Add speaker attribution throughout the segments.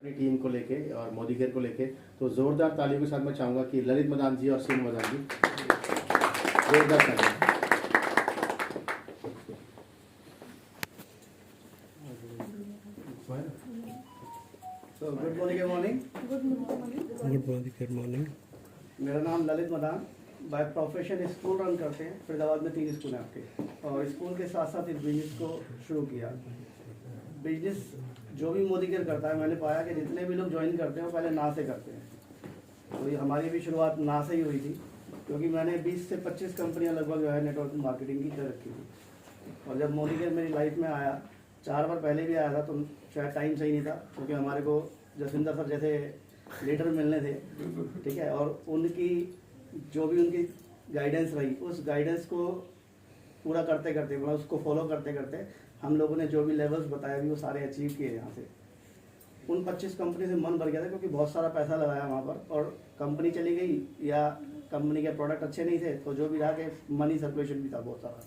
Speaker 1: अपनी टीम को लेके और मोदी केयर को लेके, तो जोरदार तालियों के साथ मैं चाहूंगा कि ललित मदान जी और सीन मदान जी जोरदार तालियां।
Speaker 2: So good morning, good morning.
Speaker 3: Good morning.
Speaker 2: मेरा नाम Lalit Madan, by profession school run करते हैं। फरीदाबाद में 3 स्कूल हैं आपके, और स्कूल के साथ साथ इस बिजनेस को शुरू किया। बिजनेस जो भी मोदी केयर करता है, मैंने पाया कि जितने भी लोग ज्वाइन करते हैं वो पहले ना से करते हैं। तो ये हमारी भी शुरुआत ना से ही हुई थी, क्योंकि मैंने 20 से 25 कंपनियां लगभग जो है नेटवर्क मार्केटिंग की कर रखी थी। और जब मोदी केयर मेरी लाइफ में आया, 4 बार पहले भी आया था, तो शायद टाइम सही नहीं था, क्योंकि हमारे को जसविंदर सर जैसे लीडर मिलने थे, ठीक है। और उनकी जो भी उनकी गाइडेंस रही, उस गाइडेंस को पूरा करते करते, मतलब उसको फॉलो करते करते हम लोगों ने जो भी लेवल्स बताए भी वो सारे अचीव किए यहाँ से। उन 25 कंपनी से मन भर गया था, क्योंकि बहुत सारा पैसा लगाया वहाँ पर, और कंपनी चली गई या कंपनी के प्रोडक्ट अच्छे नहीं थे, तो जो भी रहा कि मनी सर्कुलेशन भी था बहुत सारा,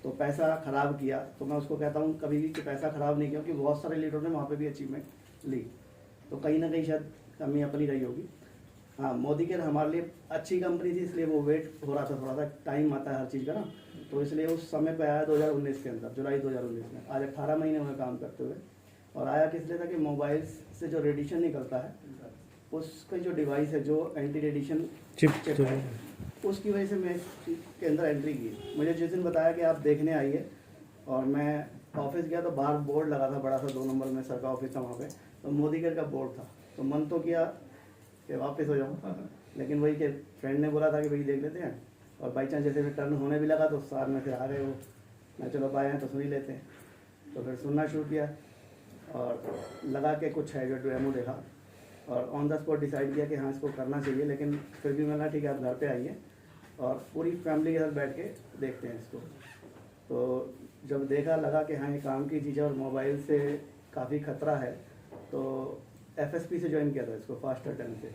Speaker 2: तो पैसा ख़राब किया। तो मैं उसको कहता हूँ कभी भी कि पैसा ख़राब नहीं किया, क्योंकि बहुत सारे लीडरों ने वहाँ पे भी अचीवमेंट ली, तो कहीं ना कहीं शायद कमी अपनी रही होगी। हाँ, मोदी केयर हमारे लिए अच्छी कंपनी थी, इसलिए वो वेट हो रहा था, थोड़ा सा टाइम आता है हर चीज़ का ना, तो इसलिए उस समय पे आया 2019 के अंदर, जुलाई 2019 में। आज 18 महीने हुए काम करते हुए। और आया किस लिए था कि मोबाइल से जो रेडिएशन निकलता है, उसका जो डिवाइस है, जो एंटी रेडिएशन चिप है, उसकी वजह से मैं इसके अंदर एंट्री की। मुझे जिस दिन बताया कि आप देखने आइए, और मैं ऑफिस गया तो बाहर बोर्ड लगा था बड़ा सा, 2 नंबर में सर का ऑफिस था वहाँ पे, तो मोदी केयर का बोर्ड था। तो मन तो किया कि वापस हो जाऊँ, लेकिन वही कि फ्रेंड ने बोला था कि भाई देख लेते हैं, और बाई चांस जैसे टर्न होने भी लगा तो साथ में फिर आ गए वो, मैं चलो बाय हैं तो सुन ही लेते हैं। तो फिर सुनना शुरू किया, और लगा के कुछ है जो डेमो देखा, और ऑन द स्पॉट डिसाइड किया कि हाँ इसको करना चाहिए। लेकिन फिर भी मैंने ठीक है आप घर पे आइए और पूरी फैमिली के साथ बैठ के देखते हैं इसको। तो जब देखा, लगा कि हाँ ये काम की चीज़ है और मोबाइल से काफ़ी ख़तरा है, तो FSP से ज्वाइन किया था इसको, फास्टर 10 से।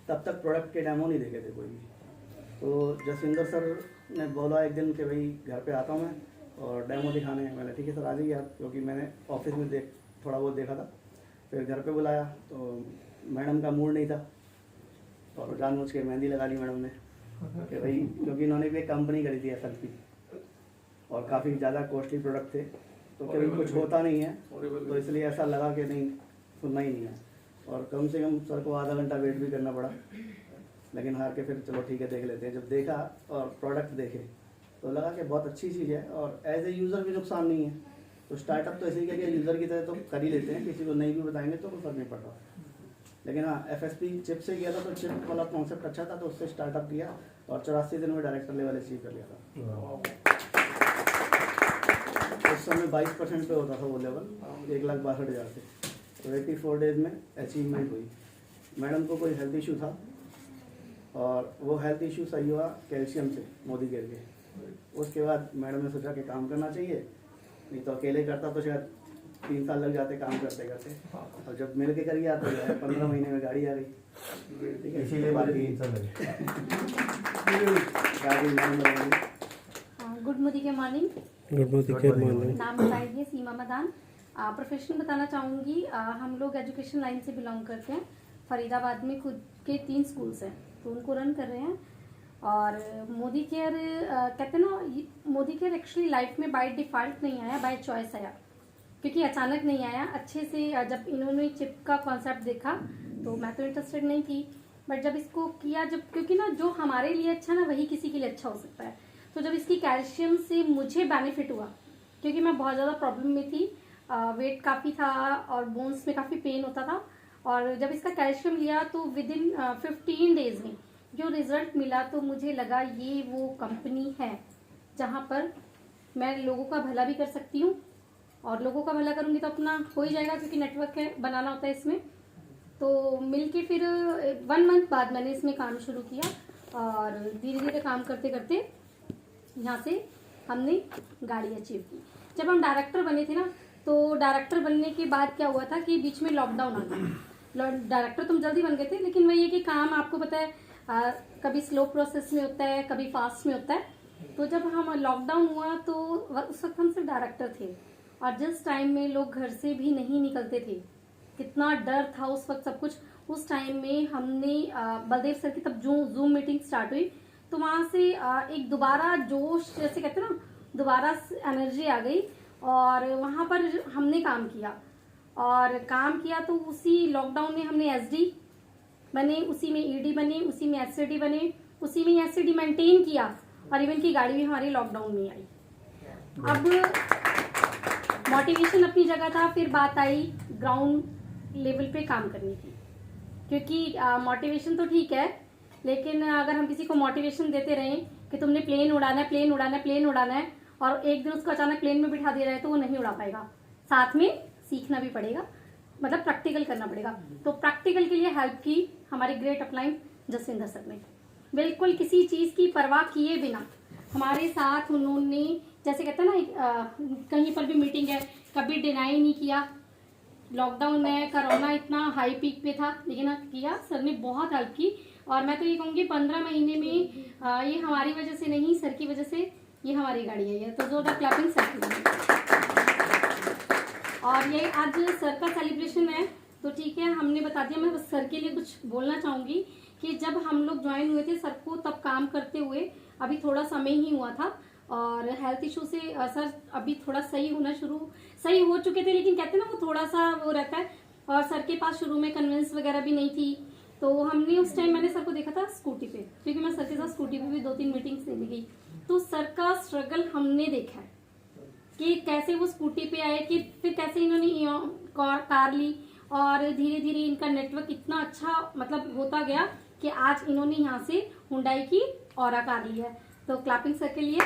Speaker 2: तब तक प्रोडक्ट के डेमो नहीं देखे थे कोई भी। तो जसविंदर सर ने बोला एक दिन कि भाई घर पे आता हूँ मैं और डेमो दिखाने हैं। मैंने ठीक है सर आ जाइए आप, क्योंकि मैंने ऑफिस में थोड़ा बहुत देखा था। फिर घर पे बुलाया तो मैडम का मूड नहीं था, और जानबूझ के मेहंदी लगा ली मैडम ने कि भाई, क्योंकि इन्होंने भी एक कंपनी करी थी FSP, और काफ़ी ज़्यादा कॉस्टली प्रोडक्ट थे, तो कभी कुछ होता नहीं है, तो इसलिए ऐसा लगा कि नहीं सुनना ही नहीं है। और कम से कम सर को आधा घंटा वेट भी करना पड़ा, लेकिन हार के फिर चलो ठीक है देख लेते हैं। जब देखा और प्रोडक्ट देखे तो लगा कि बहुत अच्छी चीज़ है, और एज ए यूज़र भी नुकसान नहीं है। तो स्टार्टअप तो ऐसे ही किया कि यूज़र की तरह तो कर ही लेते हैं, किसी को नहीं भी बताएंगे तो कोई फर्क नहीं पड़ता। लेकिन हाँ, FSP चिप से किया था, तो चिप वाला कॉन्सेप्ट अच्छा था, तो उससे स्टार्टअप किया, और 84 दिन में डायरेक्टर लेवल अचीव कर लिया था। उस समय 22% पे होता था वो लेवल, 1,62,000 से, तो 84 डेज में अचीवमेंट हुई। मैडम को कोई हेल्थ इशू था, और वो हेल्थ इशू सही हुआ कैल्शियम से, मोदी केयर के। उसके बाद मैडम ने सोचा कि काम करना चाहिए, नहीं तो अकेले करता तो शायद 3 साल लग जाते काम करते करते, और जब मिल के कर गया तो 15 महीने में गाड़ी आ गई। ठीक है, इसीलिए गाड़ी
Speaker 4: गुड मॉर्निंग। नाम बताइए। सीमा मदान। प्रोफेशन बताना चाहूँगी, हम लोग एजुकेशन लाइन से बिलोंग करते हैं। फरीदाबाद में खुद के 3 स्कूल्स हैं, तो उनको रन कर रहे हैं। और मोदी केयर कहते हैं ना, मोदी केयर एक्चुअली लाइफ में बाय डिफ़ॉल्ट नहीं आया, बाय चॉइस आया, क्योंकि अचानक नहीं आया। अच्छे से जब इन्होंने चिप का कॉन्सेप्ट देखा तो मैं तो इंटरेस्टेड नहीं थी, बट जब इसको किया, जब क्योंकि ना जो हमारे लिए अच्छा ना वही किसी के लिए अच्छा हो सकता है। तो जब इसकी कैल्शियम से मुझे बेनिफिट हुआ, क्योंकि मैं बहुत ज़्यादा प्रॉब्लम में थी, वेट काफ़ी था और बोन्स में काफ़ी पेन होता था, और जब इसका कैल्शियम लिया तो विद इन 15 डेज में जो रिज़ल्ट मिला, तो मुझे लगा ये वो कंपनी है जहाँ पर मैं लोगों का भला भी कर सकती हूँ, और लोगों का भला करूँगी तो अपना हो ही जाएगा, क्योंकि नेटवर्क है बनाना होता है इसमें। तो मिलके फिर 1 मंथ बाद मैंने इसमें काम शुरू किया, और धीरे धीरे काम करते करते यहाँ से हमने गाड़ी अचीव की। जब हम डायरेक्टर बने थे ना, तो डायरेक्टर बनने के बाद क्या हुआ था कि बीच में लॉकडाउन आ गया। डायरेक्टर तुम जल्दी बन गए थे, लेकिन वही है कि काम आपको पता है कभी स्लो प्रोसेस में होता है, कभी फास्ट में होता है। तो जब हम लॉकडाउन हुआ तो उस वक्त हम सिर्फ डायरेक्टर थे, और जिस टाइम में लोग घर से भी नहीं निकलते थे, कितना डर था उस वक्त सब कुछ। उस टाइम में हमने बलदेव सर की तब जो जूम मीटिंग स्टार्ट हुई तो वहां से एक दोबारा जोश, जैसे कहते हैं ना, दोबारा एनर्जी आ गई और वहां पर हमने काम किया। और काम किया तो उसी लॉकडाउन में हमने एसडी बने, उसी में ईडी बने, उसी में एसडी बने, उसी में एसडी मेंटेन किया और इवन की गाड़ी भी हमारी लॉकडाउन में आई। अब मोटिवेशन अपनी जगह था, फिर बात आई ग्राउंड लेवल पे काम करने की, क्योंकि मोटिवेशन तो ठीक है, लेकिन अगर हम किसी को मोटिवेशन देते रहें कि तुमने प्लेन उड़ाना है, प्लेन उड़ाना है, प्लेन उड़ाना है, और एक दिन उसको अचानक प्लेन में बिठा दे रहे हैं तो वो नहीं उड़ा पाएगा। साथ में सीखना भी पड़ेगा, मतलब प्रैक्टिकल करना पड़ेगा। तो प्रैक्टिकल के लिए हेल्प की हमारे ग्रेट अपलाइन जसविंदर सर ने। बिल्कुल किसी चीज की परवाह किए बिना हमारे साथ उन्होंने, जैसे कहते हैं ना, कहीं पर भी मीटिंग है कभी डिनाई नहीं किया। लॉकडाउन है, कोरोना इतना हाई पीक पे था, लेकिन किया सर ने, बहुत हेल्प की। और मैं तो ये कहूँगी 15 महीने में ये हमारी वजह से नहीं, सर की वजह से ये हमारी गाड़ी आई है। तो जोरदार क्लैपिंग सर के लिए। और ये आज सर का सेलिब्रेशन है तो ठीक है, हमने बता दिया। मैं बस सर के लिए कुछ बोलना चाहूंगी कि जब हम लोग ज्वाइन हुए थे सर को, तब काम करते हुए अभी थोड़ा समय ही हुआ था और हेल्थ इशू से सर अभी थोड़ा सही हो चुके थे, लेकिन कहते हैं ना वो थोड़ा सा वो रहता है। और सर के पास शुरू में कन्विंस वगैरह भी नहीं थी, तो हमने उस टाइम मैंने सर को देखा था स्कूटी पे, क्योंकि मैं सर के साथ स्कूटी पे भी 2-3 मीटिंग्स देने गई। तो सर का स्ट्रगल हमने देखा है कि कैसे वो स्कूटी पे आए, कि फिर कैसे इन्होंने कार ली और धीरे धीरे इनका नेटवर्क इतना अच्छा मतलब होता गया कि आज इन्होंने यहाँ से हुंडई की ऑरा कार ली है। तो क्लैपिंग सर के लिए।